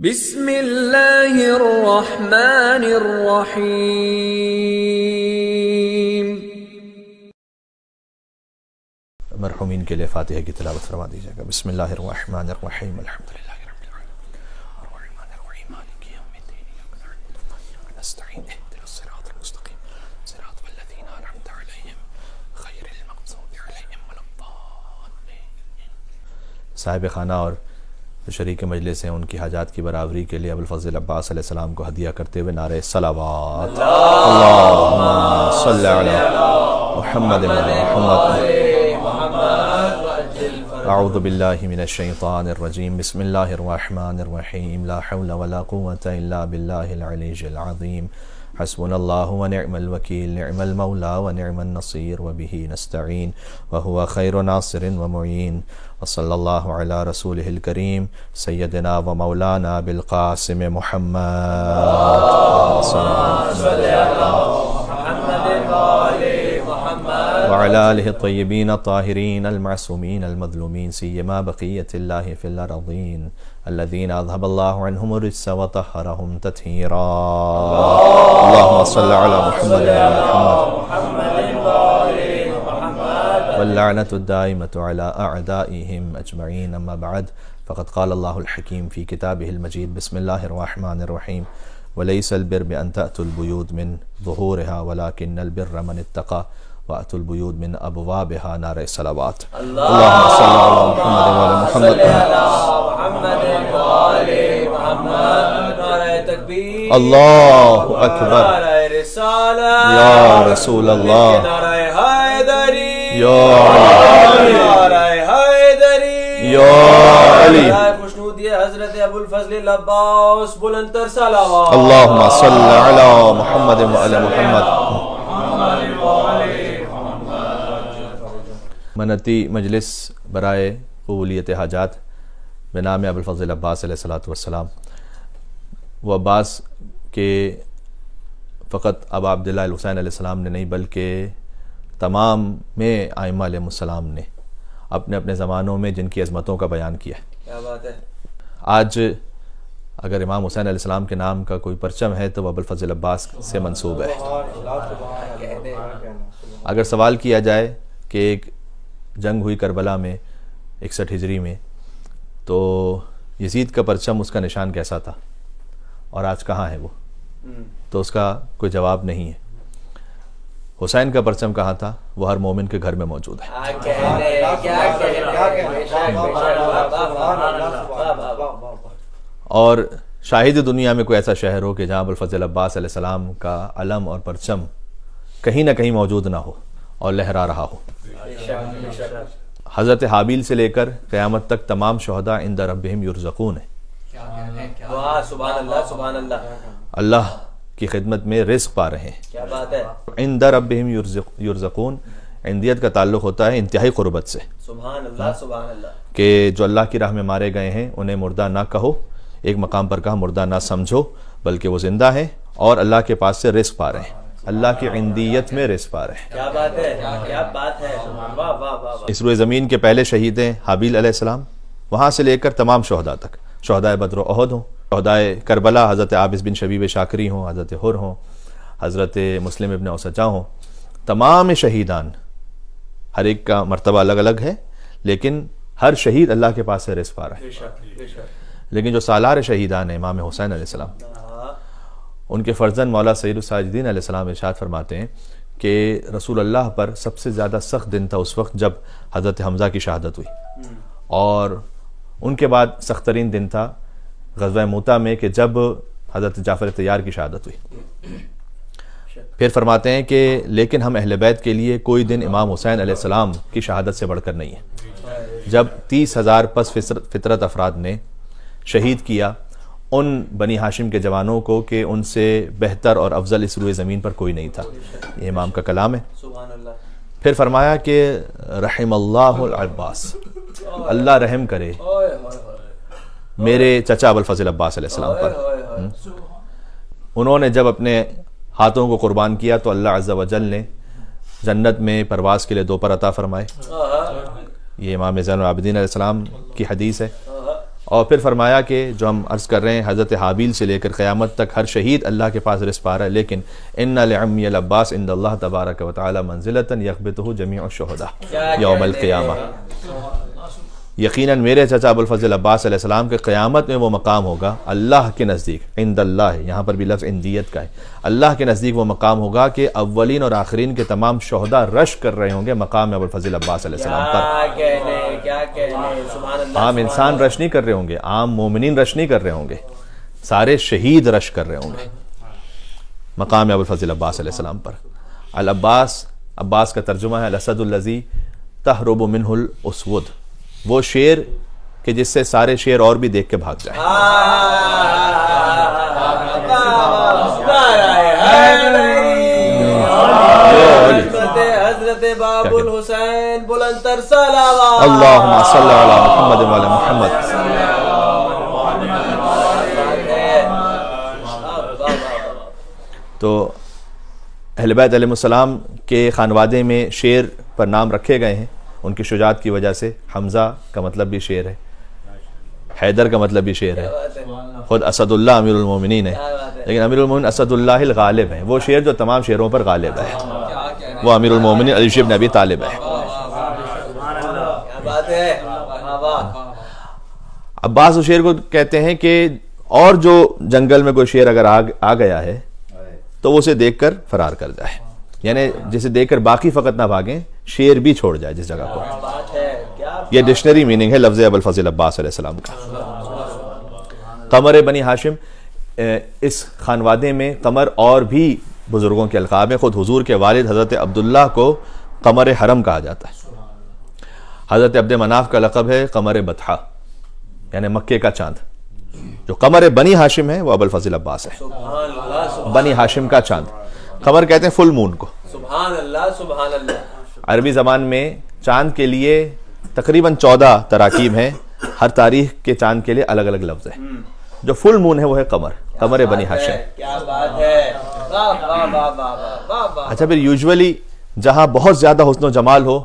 بسم اللہ الرحمن الرحیم۔ مرحومین کے لیے فاتحہ کی تلاوت فرما دیجیے گا۔ بسم اللہ الرحمن الرحیم، الحمدللہ رب العالمین الرحمن الرحیم مالک یوم الدین ایاک نعبد و ایاک نستعین اهدنا الصراط المستقیم صراط الذین انعمت علیہم غیر المغضوب علیہم ولا الضالین۔ صاحب خانہ اور شریک مجلس ہیں، ان کی حاجات کی برابری کے لیے ابوالفضل عباس علیہ السلام کو ہدیہ کرتے ہوئے نعرہ صلوات اللہم صلی علی محمد اعوذ باللہ من الشیطان الرجیم، بسم اللہ الرحمن الرحیم، لا حول ولا قوة الا باللہ العلی العظیم، حسبنا اللہ ونعم الوکیل، نعم المولا ونعم النصیر، وبہ نستعین وہو خیر ناصر ومعین، وصلی اللہ علی رسولہ الکریم سیدنا و مولانا بالقاسم محمد وعلى آلہ الطیبین الطاہرین المعصومین المظلومین، سیما بقیت اللہ فی الارضین الذین اذهب اللہ عنہم الرجس وطہرہم تطہیرا۔ اللہم صلی علی محمد واللعنة الدائمة على أعدائهم أجمعين، أما بعد فقد قال الله الحكيم في كتابه المجيد، بسم الله الرحمن الرحيم، وليس البر بأن تأتوا البيوت من ظهورها ولكن البر من اتقى وأتوا البيوت من أبوابها، نعرہ صلوات اللهم صل على محمد وعلى محمد الله أكبر يا رسول الله یا علی خوشنودی حضرت ابوالفضل العباس بلندتر صلوات اللہم صلی علی محمد وعلی محمد۔ منتی مجلس برائے قبولیت حاجات بنام ابوالفضل عباس علیہ السلام۔ وہ عباس کے فقط ابا عبداللہ الحسین علیہ السلام نے نہیں بلکہ تمام میں ائمہ علیہ السلام نے اپنے اپنے زمانوں میں جن کی عظمتوں کا بیان کیا ہے۔ کیا بات ہے۔ آج اگر امام حسین علیہ السلام کے نام کا کوئی پرچم ہے تو وہ ابوالفضل عباس سے منسوب ہے۔ اگر سوال کیا جائے کہ ایک جنگ ہوئی کربلا میں 61 ہجری میں، تو یزید کا پرچم اس کا نشان کیسا تھا اور آج کہاں ہے وہ، تو اس کا کوئی جواب نہیں ہے۔ حسین کا پرچم کہاں تھا، وہ ہر مومن کے گھر میں موجود ہے۔ اور شاہد دنیا میں کوئی ایسا شہر ہو کہ جہاں ابوالفضل عباس علیہ السلام کا علم اور پرچم کہیں نہ کہیں موجود نہ ہو اور لہرا رہا ہو۔ حضرت حابیل سے لے کر قیامت تک تمام شہداء عند ربہم یرزقون ہے۔ سبحان اللہ سبحان اللہ۔ اللہ کی خدمت میں رزق پا رہے ہیں۔ کیا بات ہے۔ عند ربہم یرزقون، عندیت کا تعلق ہوتا ہے انتہائی قربت سے، سبحان اللہ سبحان اللہ، کہ جو اللہ کی راہ میں مارے گئے ہیں انہیں مردہ نہ کہو، ایک مقام پر کہا مردہ نہ سمجھو، بلکہ وہ زندہ ہیں اور اللہ کے پاس سے رزق پا رہے ہیں، اللہ کی عندیت میں رزق پا رہے ہیں۔ کیا بات ہے کیا بات ہے، واہ واہ واہ۔ اس روئے زمین کے پہلے شہید ہیں حابیل علیہ السلام، وہاں سے لے کر تمام شہداء تک، شہداء بدر و احد ہوں، شہداء کربلا حضرت عابس بن شبیب شاکری ہوں، حضرت حر ہوں، حضرت مسلم ابن اوسجا ہوں، تمام شہیدان، ہر ایک کا مرتبہ الگ الگ ہے، لیکن ہر شہید اللہ کے پاس سے رزق پا رہا ہے۔ لیکن جو سالار شہیدان ہیں امام حسین علیہ السلام، ان کے فرزند مولا سید الساجدین علیہ السلام ارشاد فرماتے ہیں کہ رسول اللہ پر سب سے زیادہ سخت دن تھا اس وقت جب حضرت حمزہ کی شہادت ہوئی، اور ان کے بعد سخت ترین دن تھا غزوہ موتا میں کہ جب حضرت جعفر طیار کی شہادت ہوئی۔ پھر فرماتے ہیں کہ لیکن ہم اہل بیت کے لیے کوئی دن امام حسین علیہ السلام کی شہادت سے بڑھ کر نہیں ہے، جب 30,000 پس فطرت افراد نے شہید کیا ان بنی ہاشم کے جوانوں کو کہ ان سے بہتر اور افضل اس روئے زمین پر کوئی نہیں تھا۔ یہ امام کا کلام ہے۔ پھر فرمایا کہ رحم اللہ العباس، اللہ رحم کرے میرے چچا ابوالفضل عباس علیہ السلام پر۔ انہوں نے جب اپنے ہاتھوں کو قربان کیا تو اللہ عز و جل نے جنت میں پرواز کے لیے 2 پر عطا فرمائے۔ یہ امام زین العابدین علیہ السلام کی حدیث ہے، اور پھر فرمایا کہ جو ہم عرض کر رہے ہیں حضرت حابیل سے لے کر قیامت تک ہر شہید اللہ کے پاس رزق پا رہا ہے، لیکن ان لعمی العباس عند اللہ تبارک و تعالی منزلۃ یغبطہ جمیع الشہداء یوم القیامہ، یقیناً میرے چچا ابوالفضل عباس علیہ السلام کے قیامت میں وہ مقام ہوگا اللہ کے نزدیک، عند اللہ، یہاں پر بھی لفظ عندیت کا ہے، اللہ کے نزدیک وہ مقام ہوگا کہ اولین اور آخرین کے تمام شہداء رش کر رہے ہوں گے مقام ابوالفضل عباس علیہ السلام پر۔ کیا کہنے، سبحان اللہ۔ عام انسان رش نہیں کر رہے ہوں گے، عام مومنین رش نہیں کر رہے ہوں گے، سارے شہید رش کر رہے ہوں گے مقام ابوالفضل عباس علیہ السلام پر۔ العباس، عباس کا ترجمہ ہے الاسد الذی تہرب منہ الاسود، وہ شیر کہ جس سے سارے شیر اور بھی دیکھ کے بھاگ جائیں۔ حضرت باب الحسین بلند تر صلوات، اللہم صلی علی محمد و علی محمد۔ تو اہل بیت علیہ السلام کے خانوادے میں شیر پر نام رکھے گئے ہیں ان کی شجاعت کی وجہ سے۔ حمزہ کا مطلب بھی شیر ہے، حیدر کا مطلب بھی شیر ہے، خود اسد اللہ امیر المومنین ہے، لیکن امیر المومنین اسد اللہ الغالب ہے، وہ شیر جو تمام شیروں پر غالب ہے، وہ امیر المومنین علی بن ابی طالب ہے۔ عباس اس شیر کو کہتے ہیں کہ اور جو جنگل میں کوئی شیر اگر آ گیا ہے تو وہ اسے دیکھ کر فرار کر جائے، یعنی جسے دیکھ کر باقی فقط نہ بھاگیں، شیر بھی چھوڑ جائے جس جگہ کو۔ یہ ڈکشنری میننگ ہے لفظ ابوالفضل عباس علیہ السلام کا۔ قمر بنی ہاشم، اس خانوادے میں قمر اور بھی بزرگوں کے القاب ہیں، خود حضور کے والد حضرت عبداللہ کو قمر حرم کہا جاتا ہے۔ حضرت عبد مناف کا لقب ہے قمر بطحہ، یعنی مکے کا چاند۔ جو قمر بنی ہاشم ہے وہ ابوالفضل عباس ہے، بنی ہاشم کا چاند۔ قمر کہتے ہیں فل مون کو۔ سبحان اللہ، سبحان اللہ۔ عربی زبان میں چاند کے لیے تقریباً 14 تراکیب ہیں، ہر تاریخ کے چاند کے لیے الگ الگ لفظ ہے۔ جو فل مون ہے وہ ہے قمر، قمر بنی ہاشم۔ کیا بات ہے، واہ واہ واہ واہ واہ۔ اچھا، پھر یوزولی جہاں بہت زیادہ حسن و جمال ہو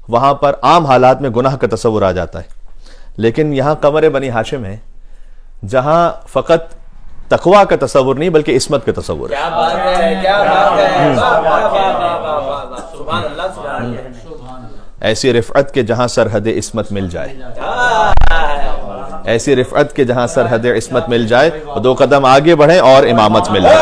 وہاں پر عام حالات میں گناہ کا تصور آ جاتا ہے، لیکن یہاں قمر بنی ہاشم ہے جہاں فقط تقویٰ کا تصور نہیں بلکہ عصمت کا تصور ہے۔ کیا بات ہے، کیا بات ہے، واہ واہ واہ واہ واہ، سبحان اللہ، سبحان اللہ۔ ایسی رفعت کے جہاں سرحد عصمت مل جائے، ایسی رفعت کے جہاں سرحد عصمت مل جائے، اور 2 قدم آگے بڑھیں اور امامت مل جائے۔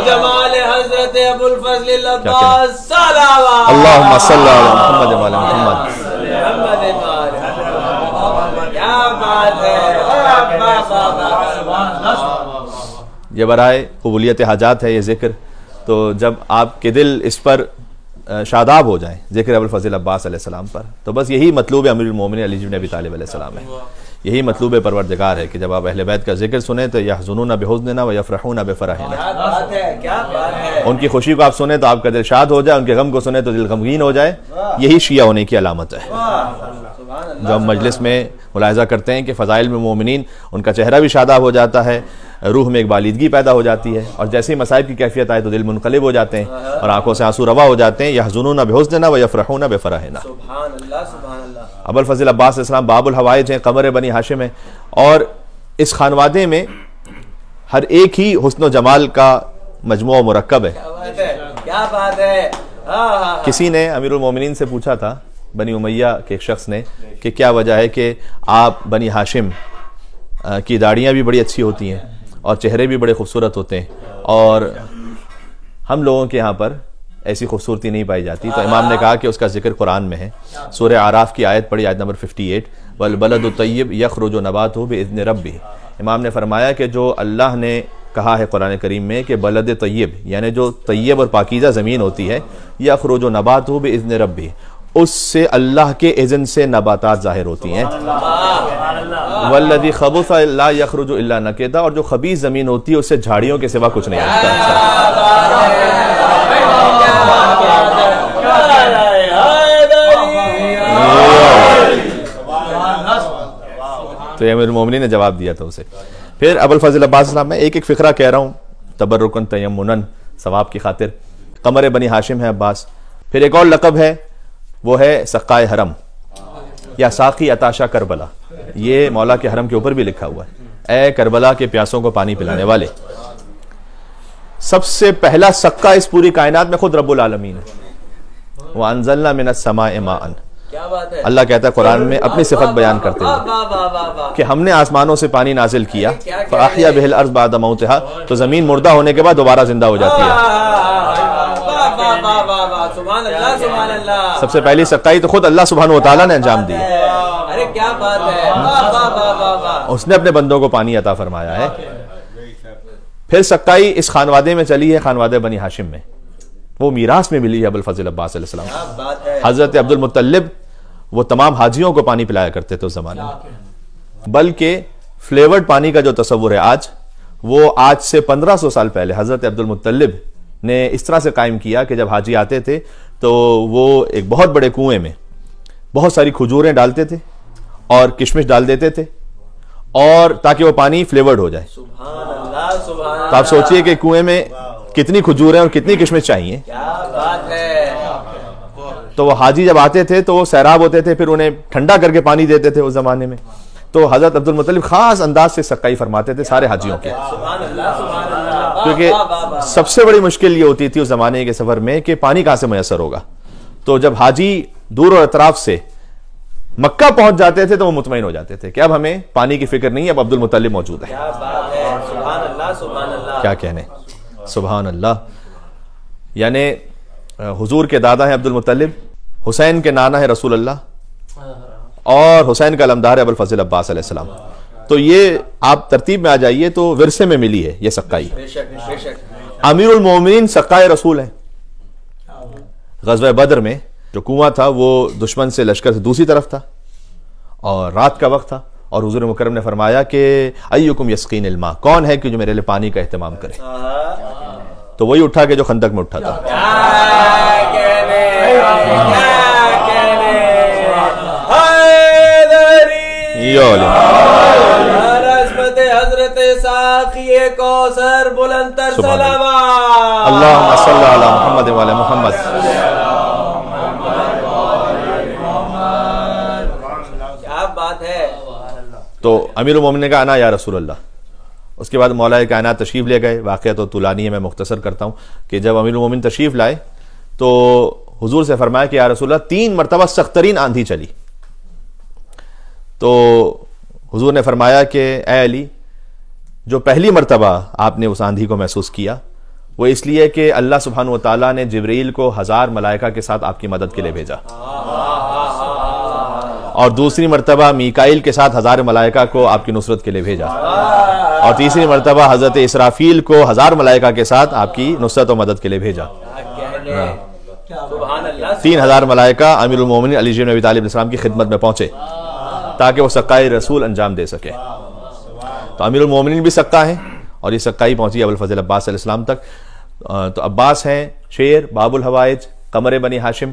جمال حضرت ابوالفضل عباس صلوات، اللہم صلی علی محمد و علی محمد۔ یہ برائے قبولیت حاجات ہے یہ ذکر، تو جب آپ کے دل اس پر شاداب ہو جائیں ذکر ابوالفضل عباس علیہ السلام پر، تو بس یہی مطلوب امیر المومنین علی بن ابی طالب علیہ السلام ہے، یہی مطلوب پروردگار ہے کہ جب آپ اہل بیت کا ذکر سنیں تو یحزنون بحزننا ویفرحون بفرحنا، ان کی خوشی کو آپ سنیں تو آپ کا دل شاد ہو جائے، ان کے غم کو سنیں تو دل غمگین ہو جائے، یہی شیعہ ہونے کی علامت ہے۔ جو ہم مجلس میں ملاحظہ کرتے ہیں کہ فضائل میں مومنین ان کا چہرہ بھی شاداب ہو جاتا ہے، روح میں ایک بالیدگی پیدا ہو جاتی ہے، اور جیسے ہی مصائب کی کیفیت آئے تو دل منقلب ہو جاتے ہیں اور آنکھوں سے آنسو روا ہو جاتے ہیں۔ یحزنون بحزننا ویفرحون بفرحنا۔ سبحان اللہ، سبحان اللہ۔ ابوالفضل عباس علیہ السلام باب الحوائج ہیں، قمر بنی ہاشم ہیں، اور اس خانوادے میں ہر ایک ہی حسن و جمال کا مجموعہ مرکب ہے۔ کیا بات ہے۔ کسی نے امیر المومنین سے پوچھا تھا، بنی امیہ کے ایک شخص نے، کہ کیا وجہ ہے کہ آپ بنی ہاشم کی داڑیاں بھی بڑی اچھی ہوتی ہیں اور چہرے بھی بڑے خوبصورت ہوتے ہیں، اور ہم لوگوں کے یہاں پر ایسی خوبصورتی نہیں پائی جاتی؟ تو امام نے کہا کہ اس کا ذکر قرآن میں ہے، سورہ اعراف کی آیت پڑھی، آیت نمبر 58، والبلد الطیب یخرج نباتہ باذن ربہ۔ امام نے فرمایا کہ جو اللہ نے کہا ہے قرآن کریم میں کہ بلد طیب، یعنی جو طیب اور پاکیزہ زمین ہوتی ہے، یخرج نباتہ باذن ربہ، اس سے اللہ کے اذن سے نباتات ظاہر ہوتی ہیں۔ والذی خبث لا یخرج الا نکدا، اور جو خبیث زمین ہوتی ہے اس سے جھاڑیوں کے سوا کچھ نہیں ہوتا۔ تو امیر المومنین نے جواب دیا تھا اسے۔ پھر ابوالفضل عباس السلام، میں ایک ایک فقرہ کہہ رہا ہوں تبرکن تیمنن، ثواب کی خاطر۔ قمر بنی ہاشم ہے عباس۔ پھر ایک اور لقب ہے وہ ہے سقائے حرم یا ساقی عطاشا کربلا. یہ مولا کے حرم کے اوپر بھی لکھا ہوا ہے، اے کربلا کے پیاسوں کو پانی پلانے والے. سب سے پہلا سقا اس پوری کائنات میں خود رب العالمین ہے. وَأَنزَلْنَا مِنَ السَّمَاءِ مَاءً. کیا بات ہے. اللہ کہتا ہے قرآن میں اپنی صفت بیان کرتے ہوئے کہ ہم نے آسمانوں سے پانی نازل کیا فَأَحْيَا بِهِ الْأَرْضَ بَعْدَ مَوْتِهَا، تو زمین مردہ ہونے کے بعد دوبارہ زندہ ہو جاتی ہے. سبحان اللہ سبحان اللہ. سب سے پہلی سقائی تو خود اللہ سبحانہ و تعالیٰ نے انجام دی. ارے کیا بات ہے. اس نے اپنے بندوں کو پانی عطا فرمایا ہے. پھر سقائی اس خانوادے میں چلی ہے، خانوادے بنی ہاشم میں، وہ میراث میں ملی ہے ابو الفضل عباس علیہ السلام. حضرت عبد المطلب وہ تمام حاجیوں کو پانی پلایا کرتے تھے اس زمانے میں. بلکہ فلیورڈ پانی کا جو تصور ہے آج، وہ آج سے 1500 سال پہلے حضرت عبد المطلب نے اس طرح سے قائم کیا کہ جب حاجی آتے تھے تو وہ ایک بہت بڑے کنویں میں بہت ساری کھجوریں ڈالتے تھے اور کشمش ڈال دیتے تھے، اور تاکہ وہ پانی فلیورڈ ہو جائے. سبحان اللہ سبحان اللہ. تو آپ سوچئے کہ کنویں میں کتنی کھجوریں اور کتنی کشمش چاہیے. کیا بات ہے. تو وہ حاجی جب آتے تھے تو وہ سیراب ہوتے تھے، پھر انہیں ٹھنڈا کر کے پانی دیتے تھے اس زمانے میں. تو حضرت عبد المطلب خاص انداز سے سقائی فرماتے تھے سارے حاجیوں کے، سبحان اللہ سبحان اللہ. کیونکہ سب سے بڑی مشکل یہ ہوتی تھی اس زمانے کے سفر میں کہ پانی کہاں سے میسر ہوگا. تو جب حاجی دور اور اطراف سے مکہ پہنچ جاتے تھے تو وہ مطمئن ہو جاتے تھے کہ اب ہمیں پانی کی فکر نہیں، اب عبد المطلب موجود ہے. کیا بات ہے. سبحان اللہ سبحان اللہ. کیا کہنے. سبحان اللہ. یعنی حضور کے دادا ہیں عبد المطلب، حسین کے نانا ہے رسول اللہ، اور حسین کا علمدار ہے ابو الفضل عباس علیہ السلام. تو یہ آپ ترتیب میں آ جائیے تو ورثے میں ملی ہے یہ سقائی. بے شک بے شک. امیر المومنین سقائے رسول ہیں. غزوہ بدر میں جو کنواں تھا وہ دشمن سے لشکر سے دوسری طرف تھا اور رات کا وقت تھا، اور حضور مکرم نے فرمایا کہ ایکم یسقین الماء، کون ہے کہ جو میرے لیے پانی کا اہتمام کرے. تو وہی اٹھا کہ جو خندق میں اٹھا تھا. حضرت ساقی کوثر بلندر صلوات اللہم صلی علی محمد وعلی محمد. کیا بات ہے. تو امیر المومنین نے کہا انا یا رسول اللہ. اس کے بعد مولا کائنات تشریف لے گئے. واقعہ تو طولانی ہے، میں مختصر کرتا ہوں کہ جب امیر المومنین تشریف لائے تو حضور سے فرمایا کہ یا رسول اللہ 3 مرتبہ سخت ترین آندھی چلی. تو حضور نے فرمایا کہ اے علی، جو پہلی مرتبہ آپ نے اس آندھی کو محسوس کیا وہ اس لیے کہ اللہ سبحانہ و تعالیٰ نے جبرائیل کو 1000 ملائکہ کے ساتھ آپ کی مدد کے لیے بھیجا، اور دوسری مرتبہ میکائیل کے ساتھ 1000 ملائکہ کو آپ کی نصرت کے لیے بھیجا، اور تیسری مرتبہ حضرت اسرافیل کو 1000 ملائکہ کے ساتھ آپ کی نصرت و مدد کے لیے بھیجا. 3000 ملائکہ امیر المومنین علی بن ابی طالب علیہ السلام کی خدمت میں پہنچے تاکہ وہ سقائے رسول انجام دے سکے. تو امیر المومنین بھی سقا ہیں، اور یہ سقائی پہنچی ابو الفضل عباس علیہ السلام تک. تو عباس ہیں شیر، باب الحوائج، قمر بنی ہاشم،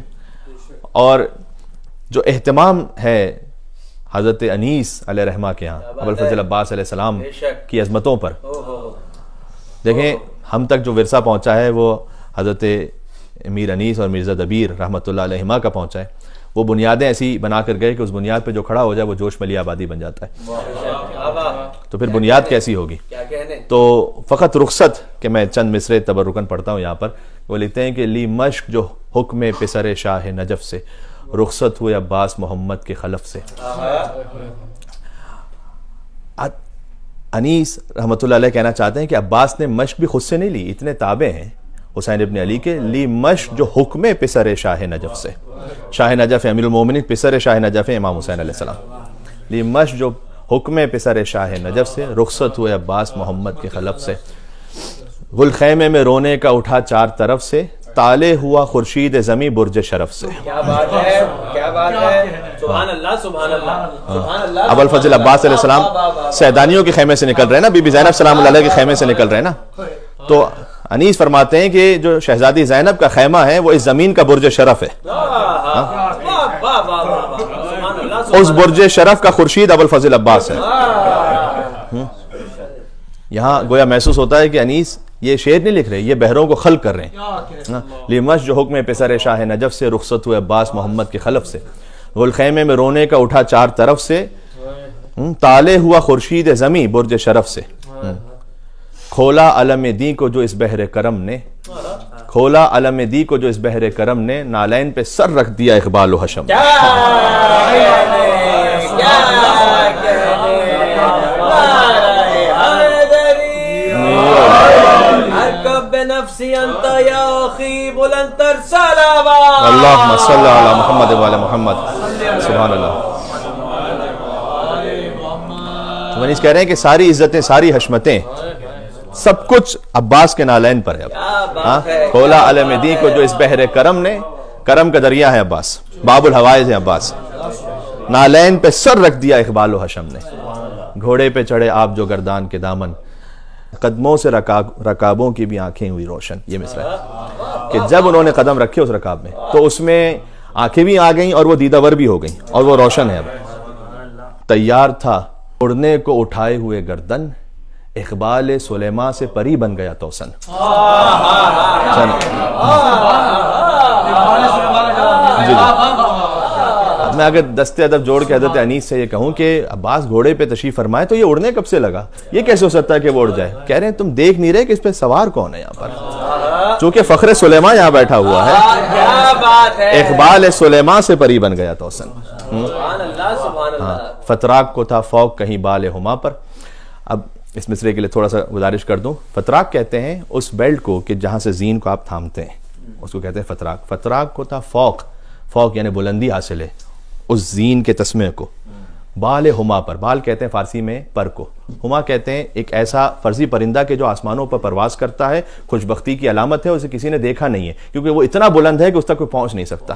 اور جو اہتمام ہے حضرت انیس علیہ رحمہ کے ہاں ابو الفضل عباس علیہ السلام کی عظمتوں پر. دیکھیں ہم تک جو ورثہ پہنچا ہے وہ حضرت امیر انیس اور مرزا دبیر رحمۃ اللہ علیہما کا پہنچا ہے. وہ بنیادیں ایسی بنا کر گئے کہ اس بنیاد پہ جو کھڑا ہو جائے وہ جوش ملی آبادی بن جاتا ہے. تو پھر بنیاد کیسی ہوگی. تو فقط رخصت کہ میں چند مصرے تبرکن پڑھتا ہوں یہاں پر. وہ لکھتے ہیں کہ لی مشق جو حکم پسر شاہ نجف سے، رخصت ہوئے عباس محمد کے خلف سے. انیس رحمۃ اللہ علیہ کہنا چاہتے ہیں کہ عباس نے مشق بھی خود سے نہیں لی، اتنے تابع ہیں حسین ابن علی کے. لی مشق جو حکم پسر شاہ نجف سے، شاہ نجف امیر المومنین، پسر شاہ نجف امام حسین علیہ السلام. لی مشق جو حکم پسر شاہ نجف سے، رخصت ہوئے عباس محمد کے خلف سے. گل خیمے میں رونے کا اٹھا 4 طرف سے، تالے ہوا خورشید زمیں برج شرف سے. کیا بات ہے، کیا بات ہے. سبحان اللہ سبحان اللہ سبحان اللہ. ابو الفضل عباس علیہ السلام سیدانیوں کے خیمے سے نکل رہے ہیں نا، بی بی زینب سلام اللہ علیہ کے خیمے سے نکل رہے ہیں نا. تو انیس فرماتے ہیں کہ جو شہزادی زینب کا خیمہ ہے وہ اس زمین کا برج شرف ہے. اس برج شرف کا خورشید ابو الفضل عباس ہے. یہاں گویا محسوس ہوتا ہے کہ انیس یہ شعر نہیں لکھ رہے، یہ بحروں کو خلق کر رہے ہیں. لیمش جو حکم پسر شاہ نجف سے، رخصت ہوئے عباس محمد کے خلف سے، گل خیمے میں رونے کا اٹھا چار طرف سے، تالے ہوا خورشید زمیں برج شرف سے، کھولا علم دی کو جو اس بحر کرم نے، کھولا علم دی کو جو اس بحر کرم نے، نالین پہ سر رکھ دیا اقبال و حشم. اللہم صلی علی محمد و علی محمد. سبحان اللہ. منیش کہہ رہے ہیں کہ ساری عزتیں، ساری حشمتیں، سب کچھ عباس کے نالین پر ہے. اب کھولا علم دی کو جو اس بحر کرم نے، کرم کا دریا ہے عباس، باب الحوائج ہے عباس، نالین پہ سر رکھ دیا اقبال و حشم نے. گھوڑے پہ چڑھے آپ جو گردان کے دامن، قدموں سے رکابوں کی بھی آنکھیں ہوئی روشن. یہ مصرع ہے کہ جب انہوں نے قدم رکھے اس رکاب میں تو اس میں آنکھیں بھی آ گئیں اور وہ دیدہ ور بھی ہو گئیں اور وہ روشن ہے. اب تیار تھا اڑنے کو اٹھائے ہوئے گردن، اقبال سلیماں سے پری بن گیا توسن. میں اگر دست ادب جوڑ کے حضرت انیس سے یہ کہوں کہ عباس گھوڑے پہ تشریف فرمائے تو یہ اڑنے کب سے لگا؟ یہ کیسے ہو سکتا ہے کہ وہ اڑ جائے؟ کہہ رہے ہیں تم دیکھ نہیں رہے کہ اس پہ سوار کون ہے یہاں پر، چونکہ فخر سلیماں یہاں بیٹھا ہوا ہے. اقبال سلیماں سے پری بن گیا توسن. فتراک کو تھا فوق کہیں بال ہما پر. اب اس مصرے کے لیے تھوڑا سا گزارش کر دوں. فتراک کہتے ہیں اس بیلٹ کو کہ جہاں سے زین کو آپ تھامتے ہیں، اس کو کہتے ہیں فتراک. فتراک کو تھا فوق، فوق یعنی بلندی حاصل ہے اس زین کے تسمے کو. بال ہما پر، بال کہتے ہیں فارسی میں پر کو، ہما کہتے ہیں ایک ایسا فرضی پرندہ کہ جو آسمانوں پر پرواز کرتا ہے. خوش بختی کی علامت ہے، اسے کسی نے دیکھا نہیں ہے کیونکہ وہ اتنا بلند ہے کہ اس تک کوئی پہنچ نہیں سکتا.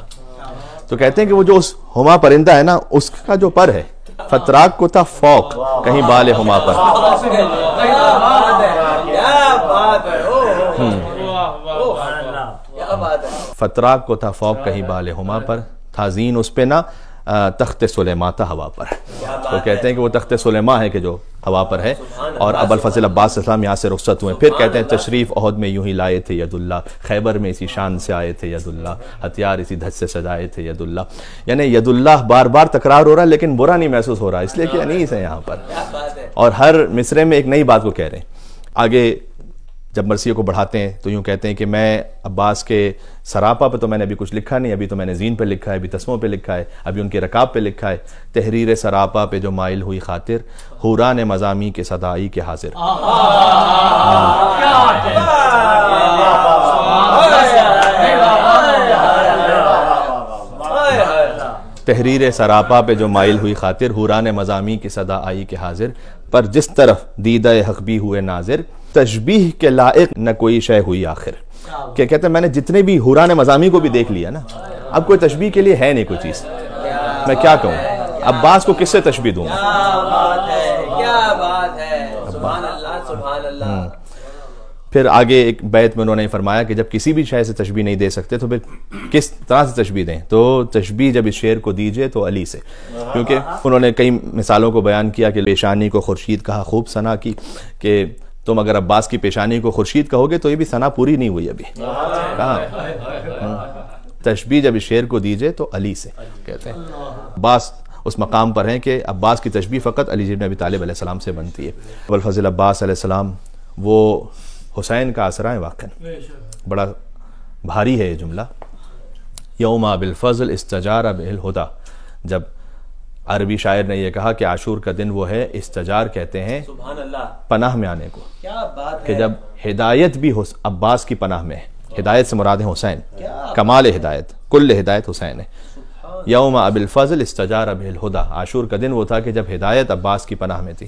تو کہتے ہیں کہ وہ جو اس ہما پرندہ ہے نا، اس کا جو پر ہے، فتراک کو تھا فوق کہیں بال ہما پر. فتراک کو تھا فوق کہیں بال ہما پر، تھا زین اس پہ نہ تخت سلیماں تھا ہوا پر. تو کہتے ہیں کہ وہ تخت سلیماں ہے کہ جو ہوا پر ہے. اور ابو الفضل عباس اسلام یہاں سے رخصت ہوئے. پھر کہتے ہیں تشریف احد میں یوں ہی لائے تھے ید اللہ، خیبر میں اسی شان سے آئے تھے ید اللہ، ہتھیار اسی دھج سے سجائے تھے ید اللہ. یعنی ید اللہ بار بار تکرار ہو رہا ہے لیکن برا نہیں محسوس ہو رہا، اس لیے کہ انیس ہے یہاں پر. اور ہر مصرے میں ایک نئی بات کو کہہ رہے ہیں. آگے جب مرثیے کو بڑھاتے ہیں تو یوں کہتے ہیں کہ میں عباس کے سراپا پہ تو میں نے ابھی کچھ لکھا نہیں، ابھی تو میں نے زین پہ لکھا ہے، ابھی تسموں پہ لکھا ہے، ابھی ان کے رکاب پہ لکھا ہے. تحریر سراپا پہ جو مائل ہوئی خاطر، حوران مضامی کے صدائی کے حاضر. تحریر سراپا پہ جو مائل ہوئی خاطر، حوران مضامی کی صدا آئی کے حاضر. پر جس طرف دیدہ حق بھی ہوئے ناظر، تشبیح کے لائق نہ کوئی شے ہوئی آخر. کہ کہتے ہیں میں نے جتنے بھی حوران مضامی کو بھی دیکھ لیا نا، اب کوئی تشبیح کے لیے ہے نہیں کوئی چیز. میں کیا کہوں، عباس کو کس سے تشبیہ دوں؟ کیا بات ہے، سبحان اللہ سبحان اللہ. پھر آگے ایک بیت میں انہوں نے فرمایا کہ جب کسی بھی شے سے تشبیہ نہیں دے سکتے تو پھر کس طرح سے تشبیہ دیں؟ تو تشبیہ جب اس شعر کو دیجئے تو علی سے. کیونکہ انہوں نے کئی مثالوں کو بیان کیا کہ پیشانی کو خورشید کہا خوب ثنا کی، کہ تم اگر عباس کی پیشانی کو خورشید کہو گے تو یہ بھی ثنا پوری نہیں ہوئی ابھی. کہاں تشبیہ جب اس شعر کو دیجئے تو علی سے کہتے ہیں. عباس اس مقام پر ہیں کہ عباس کی تشبیہ فقط علی بن ابی طالب علیہ السلام سے بنتی ہے. ابو الفضل عباس علیہ السلام وہ حسین کا آسرا ہے. واقعا بڑا بھاری ہے یہ جملہ. یوم بالفضل استجار بالہدا. جب عربی شاعر نے یہ کہا کہ عاشور کا دن وہ ہے، استجار کہتے ہیں سبحان اللہ پناہ میں آنے کو. کیا بات کہ جب ہدایت بھی عباس کی پناہ میں ہے. ہدایت سے مراد ہے حسین، کمال ہدایت، کل ہدایت حسین ہے. یوم بالفضل استجار بالہدا. عاشور کا دن وہ تھا کہ جب ہدایت عباس کی پناہ میں تھی.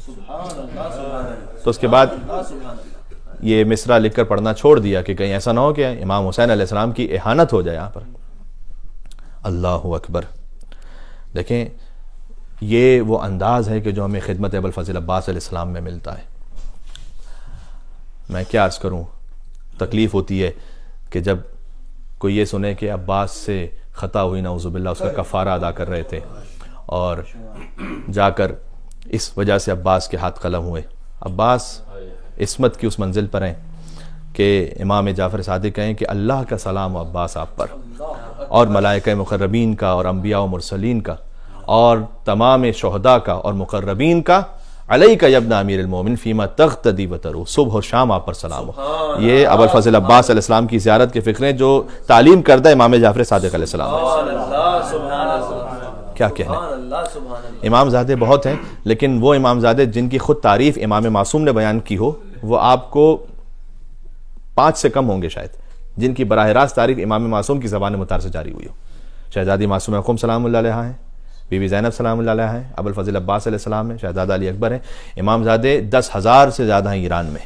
تو اس کے بعد یہ مصرع لکھ کر پڑھنا چھوڑ دیا کہ کہیں ایسا نہ ہو کہ امام حسین علیہ السلام کی اہانت ہو جائے یہاں پر. اللہ اکبر. دیکھیں یہ وہ انداز ہے کہ جو ہمیں خدمت ابو الفضل عباس علیہ السلام میں ملتا ہے. میں کیا عرض کروں، تکلیف ہوتی ہے کہ جب کوئی یہ سنے کہ عباس سے خطا ہوئی نعوذ باللہ، اس کا کفارہ ادا کر رہے تھے اور جا کر اس وجہ سے عباس کے ہاتھ قلم ہوئے. عباس عصمت کی اس منزل پر ہیں کہ امام جعفر صادق کہیں کہ اللہ کا سلام و عباس آپ پر، اور ملائکہ مقربین کا، اور انبیاء و مرسلین کا، اور تمام شہداء کا اور مقربین کا، علیک یا ابن امیر المومن فیما تغتدی و ترو، صبح اور شام آپ پر سلام ہو۔ یہ ابوالفضل عباس علیہ السلام کی زیارت کے فقرے جو تعلیم کردہ امام جعفر صادق علیہ السلام ہے۔ کیا کہنا ہے، امام زادے بہت ہیں، لیکن وہ امام زادے جن کی خود تعریف امام معصوم نے بیان کی ہو وہ آپ کو 5 سے کم ہوں گے شاید، جن کی براہ راست تعریف امام معصوم کی زبان مطہر سے جاری ہوئی ہو۔ شہزادی معصومہ قم سلام اللہ علیہ ہیں، بی بی زینب سلام اللہ علیہ ہیں، ابوالفضل عباس علیہ السلام ہیں، شہزادہ علی اکبر ہیں، امام زادے 10,000 سے زیادہ ہیں ایران میں،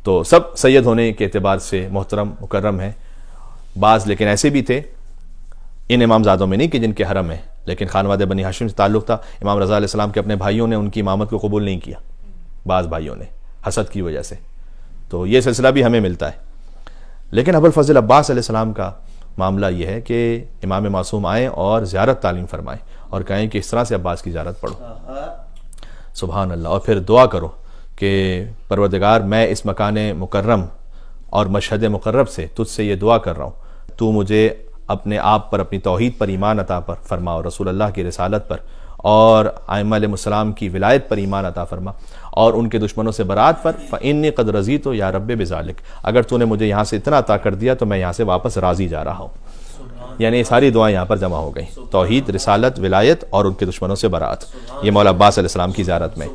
تو سب سید ہونے کے اعتبار سے محترم مکرم ہیں۔ بعض لیکن ایسے بھی تھے، ان امام زادوں میں نہیں کہ جن کے حرم ہیں، لیکن خانواد بنی ہاشم سے تعلق تھا۔ امام رضا علیہ السلام کے اپنے بھائیوں نے ان کی امامت کو قبول نہیں کیا، بعض بھائیوں نے حسد کی وجہ سے، تو یہ سلسلہ بھی ہمیں ملتا ہے۔ لیکن ابوالفضل عباس علیہ السلام کا معاملہ یہ ہے کہ امام معصوم آئیں اور زیارت تعلیم فرمائیں اور کہیں کہ اس طرح سے عباس کی زیارت پڑھو، سبحان اللہ، اور پھر دعا کرو کہ پروردگار میں اس مکان مکرم اور مشہد مقرب سے تجھ سے یہ دعا کر رہا ہوں، تو مجھے اپنے آپ پر، اپنی توحید پر ایمان عطا پر فرما، اور رسول اللہ کی رسالت پر اور ائمہ علیہ السلام کی ولایت پر ایمان عطا فرما، اور ان کے دشمنوں سے برات پر۔ فإنی قد رضیت یا رب بذالک، اگر تو نے مجھے یہاں سے اتنا عطا کر دیا تو میں یہاں سے واپس راضی جا رہا ہوں۔ یعنی یہ ساری دعائیں یہاں پر جمع ہو گئیں، توحید، رسالت، ولایت اور ان کے دشمنوں سے برات، یہ مولا عباس علیہ السلام کی زیارت میں۔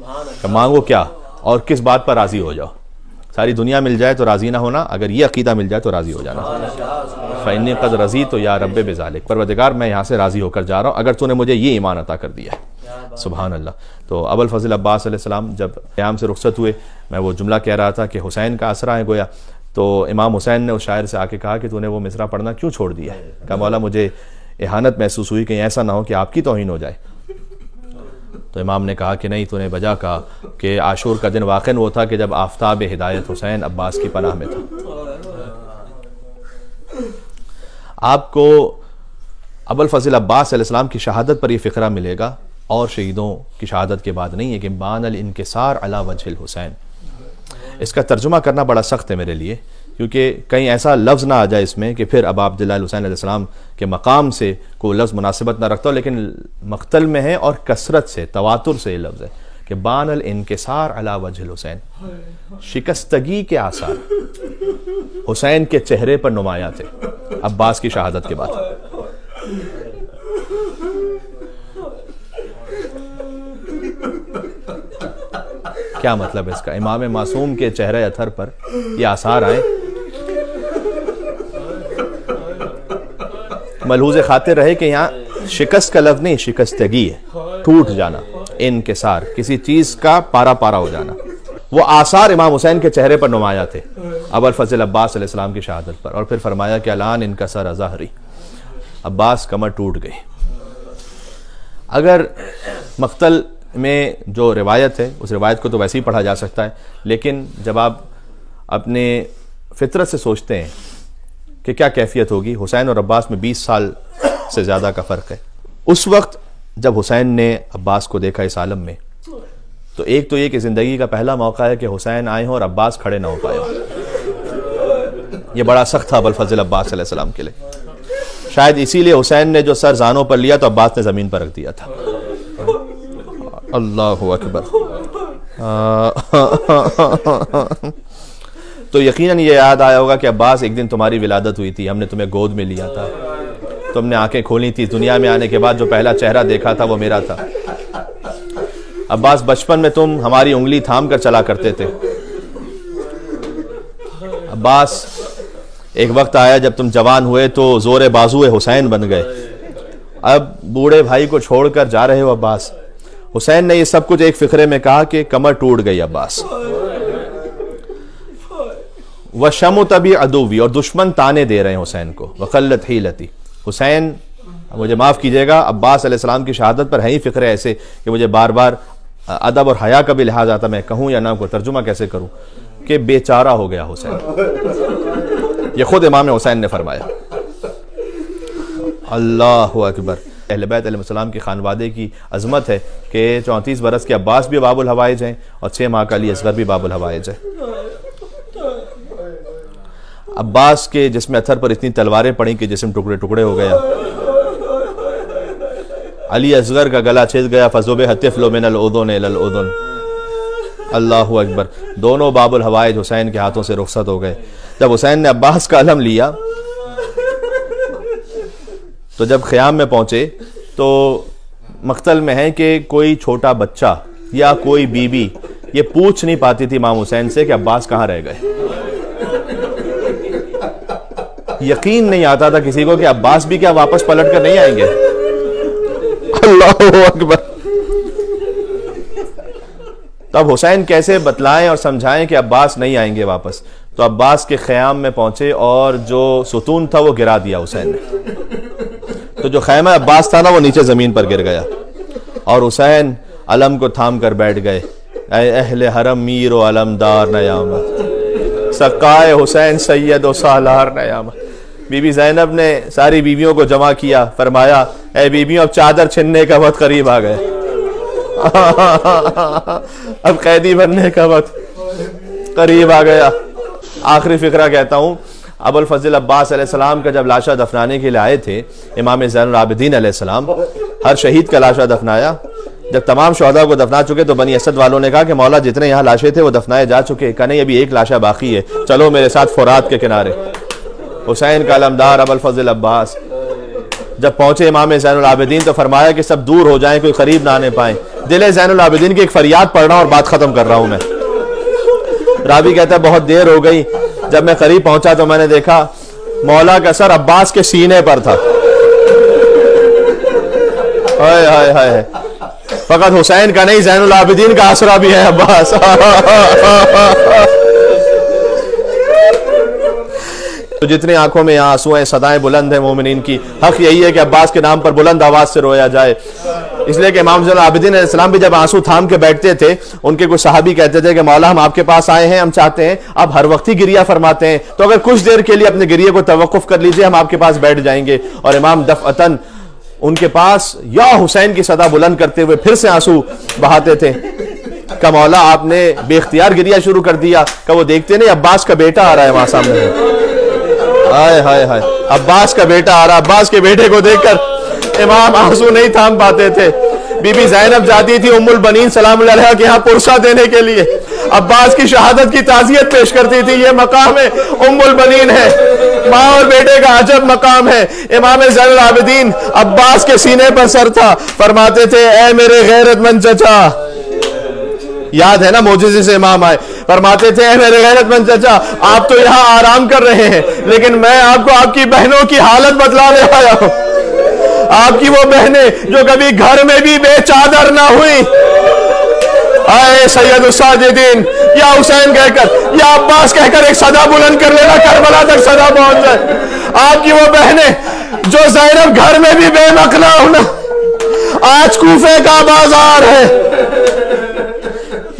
مانگو کیا اور کس بات پر راضی ہو جاؤ، ساری دنیا مل جائے تو راضی نہ ہونا، اگر یہ عقیدہ مل جائے تو راضی ہو جانا۔ فإنی قد رضیت یا رب بذالک، پروردگار میں یہاں سے راضی ہو کر جا رہا ہوں اگر تو نے مجھے یہ ایمان عطا کر دیا ہے، سبحان اللہ۔ تو ابوالفضل عباس علیہ السلام جب قیام سے رخصت ہوئے، میں وہ جملہ کہہ رہا تھا کہ حسین کا اسرا ہے گویا، تو امام حسین نے اس شاعر سے آ کے کہا کہ تو نے وہ مصرع پڑھنا کیوں چھوڑ دیا ہے؟ کہا مولا مجھے اہانت محسوس ہوئی، کہیں ایسا نہ ہو کہ آپ کی توہین ہو جائے۔ تو امام نے کہا کہ نہیں، تو نے بجا کہا کہ عاشور کا دن واقعاً وہ تھا کہ جب آفتاب ہدایت حسین عباس کی پناہ میں تھا۔ آپ کو ابوالفضل عباس علیہ السلام کی شہادت پر یہ فقرہ ملے گا، اور شہیدوں کی شہادت کے بعد نہیں ہے، کہ بان الانکسار علی وجہ الحسین۔ اس کا ترجمہ کرنا بڑا سخت ہے میرے لیے، کیونکہ کہیں ایسا لفظ نہ آ جائے اس میں کہ پھر اب عبداللہ الحسین علیہ السلام کے مقام سے کوئی لفظ مناسبت نہ رکھتا ہو، لیکن مقتل میں ہے اور کثرت سے، تواتر سے یہ لفظ ہے کہ بان الانکسار علی وجہ الحسین، شکستگی کے آثار حسین کے چہرے پر نمایاں تھے عباس کی شہادت کے بعد۔ کیا مطلب ہے اس کا؟ امام معصوم کے چہرے اتھر پر یہ آثار آئے، ملحوظ خاطر رہے کہ یہاں شکست کا لفظ نہیں، شکستگی ہے، ٹوٹ جانا، انکسار، کسی چیز کا پارا پارا ہو جانا۔ وہ آثار امام حسین کے چہرے پر نمایاں تھے ابوالفضل عباس علیہ السلام کی شہادت پر، اور پھر فرمایا کہ الان انکسر ظہری، عباس کمر ٹوٹ گئی۔ اگر مقتل میں جو روایت ہے اس روایت کو تو ویسے ہی پڑھا جا سکتا ہے، لیکن جب آپ اپنے فطرت سے سوچتے ہیں کہ کیا کیفیت ہوگی، حسین اور عباس میں 20 سال سے زیادہ کا فرق ہے، اس وقت جب حسین نے عباس کو دیکھا اس عالم میں، تو ایک تو یہ کہ زندگی کا پہلا موقع ہے کہ حسین آئے ہوں اور عباس کھڑے نہ ہو پائے ہوں، یہ بڑا سخت تھا ابوالفضل عباس علیہ السلام کے لیے۔ شاید اسی لیے حسین نے جو سر زانوں پر لیا تو عباس نے زمین پر رکھ دیا تھا۔ اللہ اکبر۔ تو یقیناً یہ یاد آیا ہوگا کہ عباس ایک دن تمہاری ولادت ہوئی تھی، ہم نے تمہیں گود میں لیا تھا، تم نے آنکھیں کھولی تھی، دنیا میں آنے کے بعد جو پہلا چہرہ دیکھا تھا وہ میرا تھا۔ عباس بچپن میں تم ہماری انگلی تھام کر چلا کرتے تھے۔ عباس ایک وقت آیا جب تم جوان ہوئے تو زور بازو حسین بن گئے، اب بوڑھے بھائی کو چھوڑ کر جا رہے ہو عباس۔ حسین نے یہ سب کچھ ایک فقرے میں کہا کہ کمر ٹوٹ گئی عباس۔ وَشَمُتَ بِي عَدُوِّي، اور دشمن تانے دے رہے ہیں حسین کو، وَقَلَّتْ حِيلَتِي، حسین مجھے معاف کیجئے گا، عباس علیہ السلام کی شہادت پر ہیں ہی فقرے ایسے کہ مجھے بار بار ادب اور حیا کا بھی لحاظ آتا، میں کہوں یا نہ کو ترجمہ کیسے کروں، کہ بیچارہ ہو گیا حسین۔ یہ خود امام حسین نے فرمایا۔ اللہ اکبر۔ اہل بیت علیہ السلام کی خانوادے کی عظمت ہے کہ 34 برس کے عباس بھی باب الحوائج ہیں اور 6 ماہ کا علی اصغر بھی باب الحوائج ہے۔ عباس کے جسم اطہر پر اتنی تلواریں پڑیں کہ جسم ٹکڑے ٹکڑے ہو گیا. علی اصغر کا گلا چھید گیا. فَذُبِحَ الطِّفْلُ مِنَ الْأُذُنِ إِلَى الْأُذُنِ. اللہ اکبر. دونوں باب الحوائج حسین کے ہاتھوں سے رخصت ہو گئے. جب حسین نے عباس کا علم لیا تو جب خیام میں پہنچے تو مقتل میں ہے کہ کوئی چھوٹا بچہ یا کوئی بی بی یہ پوچھ نہیں پاتی تھی امام حسین سے کہ عباس کہاں رہ گئے. یقین نہیں آتا تھا کسی کو کہ عباس بھی کیا واپس پلٹ کر نہیں آئیں گے. اللہ اکبر. تب حسین کیسے بتلائیں اور سمجھائیں کہ عباس نہیں آئیں گے واپس. تو عباس کے خیام میں پہنچے اور جو ستون تھا وہ گرا دیا حسین نے. تو جو خیمہ عباس تھا نا وہ نیچے زمین پر گر گیا اور حسین علم کو تھام کر بیٹھ گئے. اے اہل حرم میر و علمدار نیامت سقائے حسین سید و سالار نیامت. بی بی زینب نے ساری بیویوں کو جمع کیا. فرمایا اے بیویوں اب چادر چھننے کا وقت قریب آ گئے. اب قیدی بننے کا وقت قریب آ گیا. آخری فقرہ کہتا ہوں. ابو الفضل عباس علیہ السلام کا جب لاشا دفنانے کے لیے آئے تھے امام زین العابدین علیہ السلام, ہر شہید کا لاشا دفنایا. جب تمام شہداء کو دفنا چکے تو بنی اسد والوں نے کہا کہ مولا جتنے یہاں لاشیں تھے وہ دفنائے جا چکے. کہا نہیں ابھی ایک لاشا باقی ہے, چلو میرے ساتھ فرات کے کنارے. حسین کا علمدار ابو الفضل عباس جب پہنچے امام زین العابدین تو فرمایا کہ سب دور ہو جائیں, کوئی قریب نہ آنے پائیں. دل زین العابدین کی ایک فریاد پڑھ رہا ہوں اور بات ختم کر رہا ہوں میں. راوی کہتا ہے بہت دیر ہو گئی. جب میں قریب پہنچا تو میں نے دیکھا مولا کا سر عباس کے سینے پر تھا. ہائے ہائے ہائے. فقط حسین کا نہیں زین العابدین کا آسرا بھی ہے عباس. تو جتنے آنکھوں میں یہاں آنسو ہیں, صدائیں بلند ہیں مومنین کی, حق یہی ہے کہ عباس کے نام پر بلند آواز سے رویا جائے. اس لیے کہ امام زین العابدین علیہ السلام بھی جب آنسو تھام کے بیٹھتے تھے ان کے کچھ صحابی کہتے تھے کہ مولا ہم آپ کے پاس آئے ہیں, ہم چاہتے ہیں آپ ہر وقت ہی گریہ فرماتے ہیں, تو اگر کچھ دیر کے لیے اپنے گریہ کو توقف کر لیجئے, ہم آپ کے پاس بیٹھ جائیں گے. اور امام دفعتاً ان کے پاس یا حسین کی صدا بلند کرتے ہوئے پھر سے آنسو بہاتے تھے. کہ مولا آپ نے بے اختیار گریہ شروع کر دیا. کہ وہ دیکھتے نہیں عباس کا بیٹا آ رہا ہے وہاں سامنے. ہائے ہائے ہائے, عباس کا بیٹا آ رہا. عباس کے بیٹے کو دیکھ کر امام آنسو نہیں تھام پاتے تھے. بی بی زینب جاتی تھی ام البنین سلام اللہ علیہ کے یہاں پرسہ دینے کے لیے, عباس کی شہادت کی تعزیت پیش کرتی تھی. یہ مقام ہے ام البنین ہے, ماں اور بیٹے کا عجب مقام ہے. امام زین العابدین عباس کے سینے پر سر تھا. فرماتے تھے اے میرے غیرت مند چچا, یاد ہے نا معجزے سے امام آئے. فرماتے تھے اے میرے غیرت مند چچا آپ تو یہاں آرام کر رہے ہیں, لیکن میں آپ کو آپ کی بہنوں کی حالت بتلانے آیا ہوں. آپ کی وہ بہنیں جو کبھی گھر میں بھی بے چادر نہ ہوئی. اے سید الساجدین یا حسین کہہ کر یا عباس کہہ کر ایک صدا بلند کر لینا, کربلا تک صدا پہنچ جائے. آپ کی وہ بہنیں جو زینب گھر میں بھی بے مقنا ہونا. آج کوفے کا بازار ہے,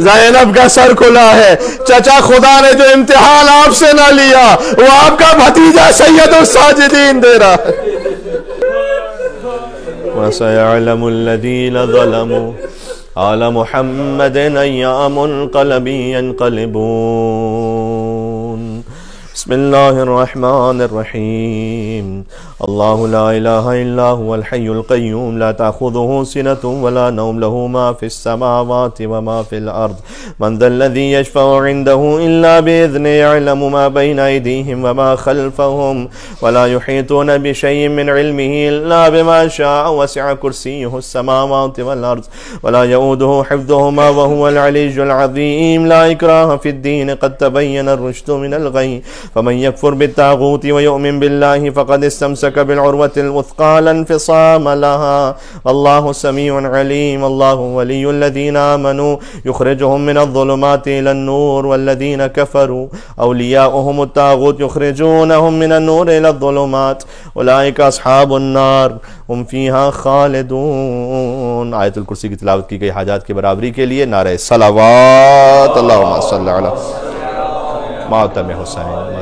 زینب کا سر کھلا ہے. چچا خدا نے جو امتحان آپ سے نہ لیا وہ آپ کا بھتیجا سید الساجدین دے رہا ہے. وَسَيَعْلَمُ الَّذِينَ ظَلَمُوا آلَ مُحَمَّدٍ أَيَّ مُنْقَلَبٍ يَنْقَلِبُونَ. بسم اللہ الرحمن الرحیم. اللہ لا الہ الا هو الحی القیوم لا تأخذه سنة ولا نوم له ما في السماوات وما في الأرض من ذا الذي يشفع عنده إلا بإذنه يعلم ما بين أيديهم وما خلفهم ولا يحيطون بشيء من علمه إلا بما شاء وسع كرسيه السماوات والأرض ولا يؤوده حفظهما وهو العلي العظيم. لا إكراه في الدين قد تبين الرشد من الغي فمن يكفر بالطاغوت ويؤمن بالله فقد استمسك بالعروة الوثقى لا انفصام لها والله سميع عليم. الله ولي الذين آمنوا يخرجهم من الظلمات إلى النور والذين كفروا أولياؤهم الطاغوت يخرجونهم من النور إلى الظلمات أولئك أصحاب النار هم فيها خالدون. آیت الکرسی کی تلاوت کی گئی حاجات کی برابری کے لیے نعرہ صلوات. اللہم صلی علی ماتم حسین.